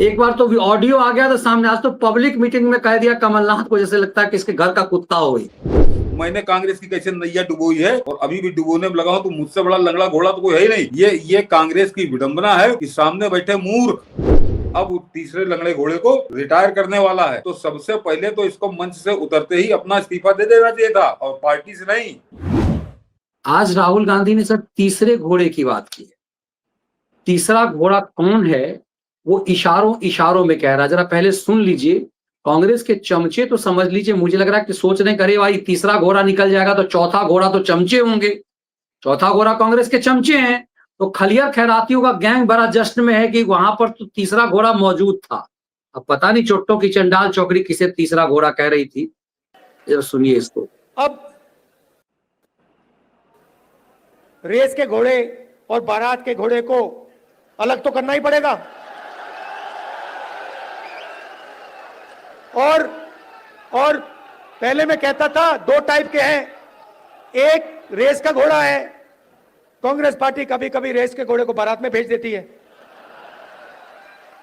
एक बार तो ऑडियो आ गया था सामने, आज तो पब्लिक मीटिंग में कह दिया कमलनाथ को, जैसे लगता है कि इसके घर का कुत्ता हो गई। मैंने कांग्रेस की कैसे नैया डुबोई है और अभी भी डुबोने में लगा हूं, तो मुझसे बड़ा लंगड़ा घोड़ा तो कोई है ही नहीं। ये कांग्रेस की विडंबना है कि सामने बैठे मूर्ख अब तीसरे लंगड़े घोड़े को रिटायर करने वाला है। तो सबसे पहले तो इसको मंच से उतरते ही अपना इस्तीफा दे देना चाहिए था, और पार्टी से नहीं। आज राहुल गांधी ने सर तीसरे घोड़े की बात की है। तीसरा घोड़ा कौन है वो इशारों इशारों में कह रहा है, जरा पहले सुन लीजिए। कांग्रेस के चमचे तो समझ लीजिए, मुझे लग रहा है कि सोच रहे करे भाई तीसरा घोड़ा निकल जाएगा तो चौथा घोड़ा तो चमचे होंगे। चौथा घोड़ा कांग्रेस के चमचे हैं, तो खलियर खैरातियों का गैंग बड़ा जश्न में है कि वहां पर तो तीसरा घोड़ा मौजूद था। अब पता नहीं चोट्टों की चंडाल चौकड़ी किसे तीसरा घोड़ा कह रही थी, जरा सुनिए इसको। अब रेस के घोड़े और बारात के घोड़े को अलग तो करना ही पड़ेगा। और पहले मैं कहता था दो टाइप के हैं, एक रेस का घोड़ा है। कांग्रेस पार्टी कभी कभी रेस के घोड़े को बारात में भेज देती है,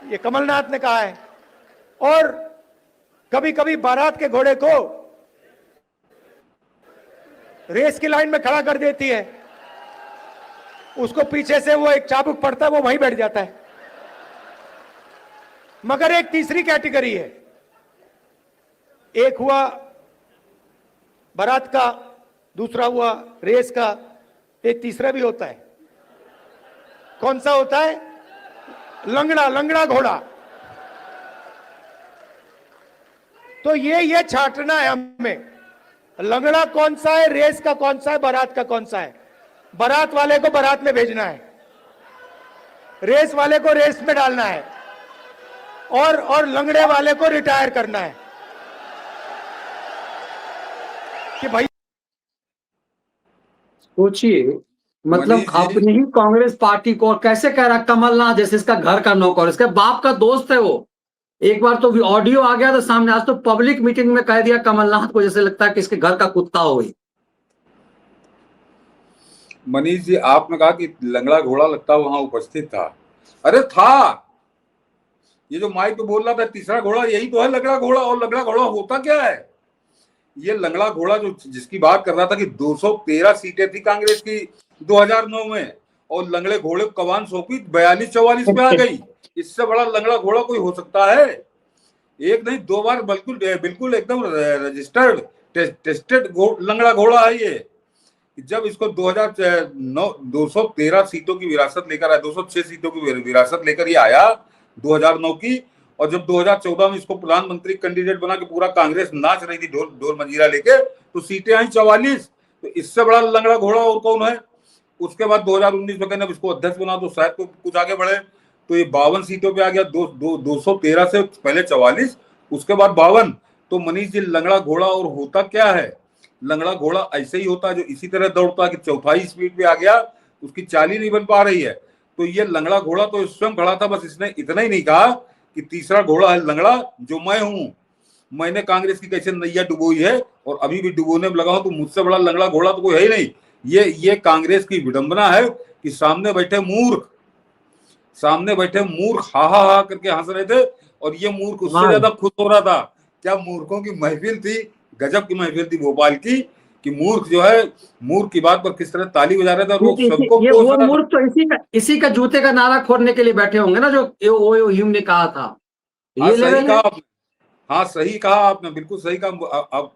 ये कमलनाथ ने कहा है। और कभी कभी बारात के घोड़े को रेस की लाइन में खड़ा कर देती है, उसको पीछे से वो एक चाबुक पड़ता है, वो वहीं बैठ जाता है। मगर एक तीसरी कैटेगरी है, एक हुआ बारात का, दूसरा हुआ रेस का, एक तीसरा भी होता है। कौन सा होता है? लंगड़ा घोड़ा। तो ये छांटना है हमें, लंगड़ा कौन सा है, रेस का कौन सा है, बारात का कौन सा है। बारात वाले को बारात में भेजना है, रेस वाले को रेस में डालना है, और लंगड़े वाले को रिटायर करना है कि भाई। सोचिए, मतलब अपनी ही कांग्रेस पार्टी को, और कैसे कह रहा कमलनाथ जैसे इसका घर का नौकर, इसके बाप का दोस्त है वो। एक बार तो ऑडियो आ गया था सामने, आज तो पब्लिक मीटिंग में कह दिया कमलनाथ को, जैसे लगता है कि इसके घर का कुत्ता हो गई। मनीष जी, आपने कहा कि लंगड़ा घोड़ा लगता वहां उपस्थित था। अरे था, ये जो माइक पे बोल रहा था तीसरा घोड़ा, यही तो है लंगड़ा घोड़ा। और लंगड़ा घोड़ा होता क्या है? ये लंगड़ा घोड़ा जो जिसकी बात कर रहा था कि 213 सीटें थी कांग्रेस की 2009 में, और लंगड़े घोड़े को कमान सौंपी 42-44 पे आ गई। इससे बड़ा लंगड़ा घोड़ा कोई हो सकता है? एक नहीं दो बार, बिल्कुल एकदम रजिस्टर्ड टेस्टेड लंगड़ा घोड़ा है ये। जब इसको 2009 213 सीटों की विरासत लेकर आया, 206 सीटों की विरासत लेकर ये आया 2009 की, और जब 2014 में इसको प्रधानमंत्री कैंडिडेट बना के पूरा कांग्रेस नाच रही थी ढोल मंजीरा लेके, तो सीटें आई 44। तो इससे बड़ा लंगड़ा घोड़ा और कौन है? उसके बाद 2019 में कहना इसको अध्यक्ष बना तो शायद कुछ आगे बढ़े, तो ये 52 सीटों पे आ गया। 213 से पहले 44, उसके बाद 52। तो मनीष जी, लंगड़ा घोड़ा और होता क्या है? लंगड़ा घोड़ा ऐसे ही होता है जो इसी तरह दौड़ता है कि चौथाई स्पीड पे आ गया, उसकी चाल ही नहीं बन पा रही है। तो ये लंगड़ा घोड़ा तो स्वयं खड़ा था, बस इसने इतना ही नहीं कहा कि तीसरा घोड़ा है लंगड़ा जो मैं हूं। मैंने कांग्रेस की कैसे नैया डुबोई है और अभी भी डुबोने में लगा हूं, तो मुझसे बड़ा लंगड़ा घोड़ा तो कोई है ही नहीं। ये कांग्रेस की विडंबना है कि सामने बैठे मूर्ख हा हा हा करके हंस रहे थे, और ये मूर्ख उससे ज्यादा खुश हो रहा था। क्या मूर्खों की महफिल थी, गजब की महफिल थी भोपाल की, कि मूर्ख जो है, मूर्ख की बात पर किस तरह ताली बजा रहे थे। और वो सबको ये वो मूर्ख तो इसी का जूते का नारा खोलने के लिए बैठे होंगे ना, जो ह्यूम ने कहा था। ये सही कहा आपने, हाँ सही कहा आपने, बिल्कुल सही कहा।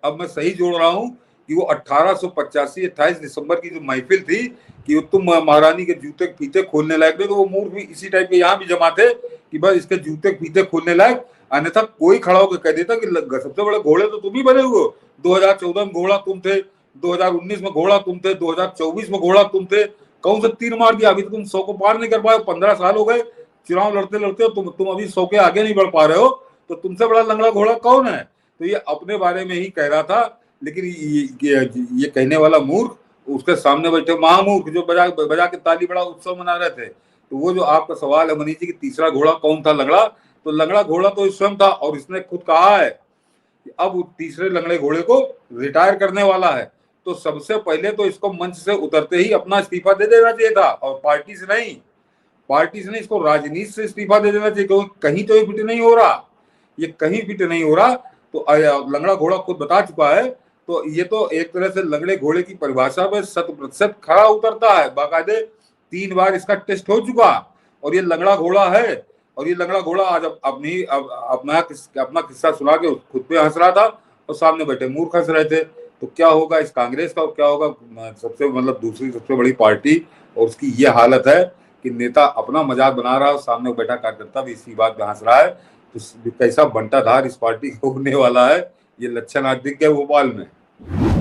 अब मैं सही जोड़ रहा हूँ कि वो 1885 28 दिसंबर की जो महफिल थी कि तुम महारानी के जूते फीते खोलने लायक नहीं, तो वो मूर्ख भी इसी टाइप के यहाँ भी जमा थे कि बस इसके जूते फीते खोलने लायक। अन्यथा कोई खड़ा होकर कह देता कि सबसे बड़े घोड़े तो तुम ही बने हुए हो। 2014 में घोड़ा तुम थे, 2019 में घोड़ा तुम थे, 2024 में घोड़ा तुम थे। कौन सा तीर मार दिया? अभी तो तुम 100 को पार नहीं कर पाए, 15 साल हो गए चुनाव लड़ते लड़ते, तुम अभी 100 के आगे नहीं बढ़ पा रहे हो। तो तुमसे बड़ा लंगड़ा घोड़ा कौन है? तो ये अपने बारे में ही कह रहा था, लेकिन ये कहने वाला मूर्ख, उसके सामने बैठे महामूर्ख जो बजा के ताली बड़ा उत्सव मना रहे थे। तो वो जो आपका सवाल है मनीष जी कि तीसरा घोड़ा कौन था लंगड़ा, तो लंगड़ा घोड़ा तो स्वयं था, और इसने खुद कहा है कि अब तीसरे लंगड़े घोड़े को रिटायर करने वाला है। तो सबसे पहले तो इसको मंच से उतरते ही अपना इस्तीफा दे देना चाहिए था, और पार्टी से नहीं। पार्टी से नहीं, इसको राजनीति से इस्तीफा दे देना चाहिए, क्योंकि कहीं तो ये फिट नहीं हो रहा, ये कहीं फिट नहीं हो रहा। तो लंगड़ा घोड़ा खुद बता चुका है, तो ये तो एक तरह से लंगड़े घोड़े की परिभाषा में 100% खरा उतरता है। बाकायदे 3 बार इसका टेस्ट हो चुका और ये लंगड़ा घोड़ा है। और ये लंगड़ा घोड़ा आज अपना किस्सा सुना के खुद पे हंस रहा था और सामने बैठे मूर्ख हंस रहे थे। तो क्या होगा इस कांग्रेस का और क्या होगा सबसे मतलब दूसरी सबसे बड़ी पार्टी, और उसकी ये हालत है कि नेता अपना मजाक बना रहा है और सामने बैठा कार्यकर्ता भी इसी बात पे हंस रहा है। तो कैसा बंटाधार इस पार्टी को होने वाला है, ये लक्षण आज दिख गए भोपाल में।